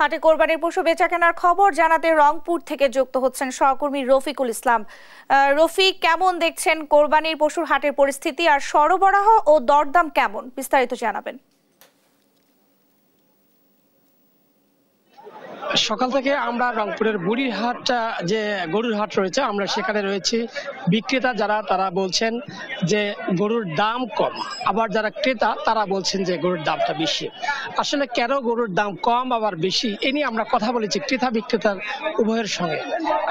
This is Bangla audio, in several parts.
হাটে কোরবানির পশু বেচাকেনার খবর জানাতে রংপুর থেকে যুক্ত হচ্ছেন সহকর্মী রফিকুল ইসলাম। রফিক, কেমন দেখছেন কোরবানির পশুর হাটের পরিস্থিতি আর সরবরাহ ও দরদাম কেমন, বিস্তারিত জানাবেন। সকাল থেকে আমরা রংপুরের বুড়িরহাট যে গরুর হাট রয়েছে, আমরা সেখানে রয়েছি। বিক্রেতা যারা তারা বলছেন যে গরুর দাম কম, আবার যারা ক্রেতা তারা বলছেন যে গরুর দামটা বেশি। আসলে কেন গরুর দাম কম আবার বেশি এ নিয়ে আমরা কথা বলেছি ক্রেতা বিক্রেতার উভয়ের সঙ্গে।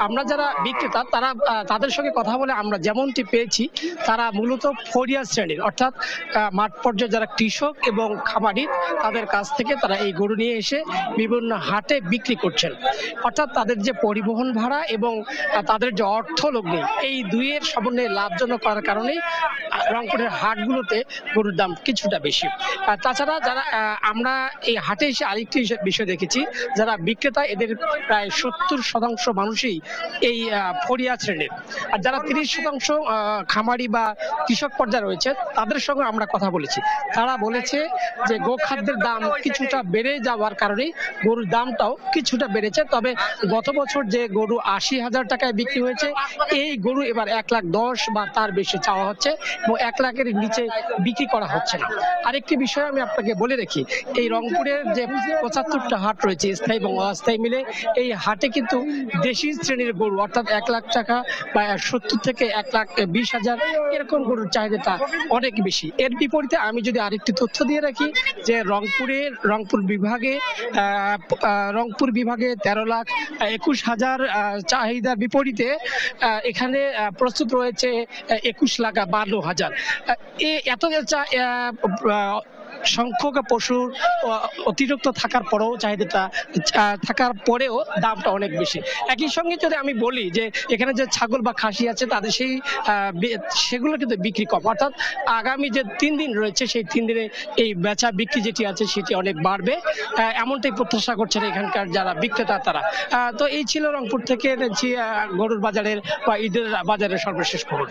আমরা যারা বিক্রেতা তারা তাদের সঙ্গে কথা বলে আমরা যেমনটি পেয়েছি, তারা মূলত ফরিয়া শ্রেণীর, অর্থাৎ মাঠ পর্যায়ে যারা কৃষক এবং খামারি তাদের কাছ থেকে তারা এই গরু নিয়ে এসে বিভিন্ন হাটে বিক্রি করছেন। অর্থাৎ তাদের যে পরিবহন ভাড়া এবং তাদের যে অর্থ লগ্নি, এই দুইয়ের সমন্বয়ে লাভজনক করার কারণেই রংপুরের হাটগুলোতে গরুর দাম কিছুটা বেশি। তাছাড়া যারা আমরা এই হাটে এসে আরেকটি বিষয় দেখেছি, যারা বিক্রেতা এদের প্রায় 70% মানুষই এই ফরিয়া শ্রেণীর, আর যারা 30% খামারি বা কৃষক পর্যায়ে রয়েছে তাদের সঙ্গে আমরা কথা বলেছি। তারা বলেছে যে গোখাদ্যের দাম কিছুটা বেড়ে যাওয়ার কারণে গরুর দামটাও কিছুটা বেড়েছে। তবে গত বছর যে গরু 80,000 টাকায় বিক্রি হয়েছে, এই গরু এবার 1,10,000 বা তার বেশি চাওয়া হচ্ছে এবং 1 লাখের নিচে বিক্রি করা হচ্ছে না। আরেকটি বিষয় আমি আপনাকে বলে রাখি, এই রংপুরের যে 75টা হাট রয়েছে স্থায়ী এবং অস্থায়ী মিলে, এই হাটে কিন্তু দেশি শ্রেণীর গরু অর্থাৎ 1 লাখ টাকা বা 70 থেকে 1,20,000 এরকম গরুর চাহিদাটা অনেক বেশি। এর বিপরীতে আমি যদি আরেকটি তথ্য দিয়ে রাখি যে রংপুর বিভাগে 13,21,000 চাহিদার বিপরীতে এখানে প্রস্তুত রয়েছে 21,52,000। এত সংখ্যক পশুর অতিরিক্ত থাকার পরেও চাহিদাটা থাকার পরেও দামটা অনেক বেশি। একই সঙ্গে যদি আমি বলি যে এখানে যে ছাগল বা খাসি আছে তাদের সেগুলো কিন্তু বিক্রি কম, অর্থাৎ আগামী যে 3 দিন রয়েছে সেই 3 দিনে এই বেচা বিক্রি যেটি আছে সেটি অনেক বাড়বে, এমনটাই প্রত্যাশা করছেন এখানকার যারা বিক্রেতা তারা। তো এই ছিল রংপুর থেকে গরুর বাজারের বা ঈদের বাজারের সর্বশেষ খবর।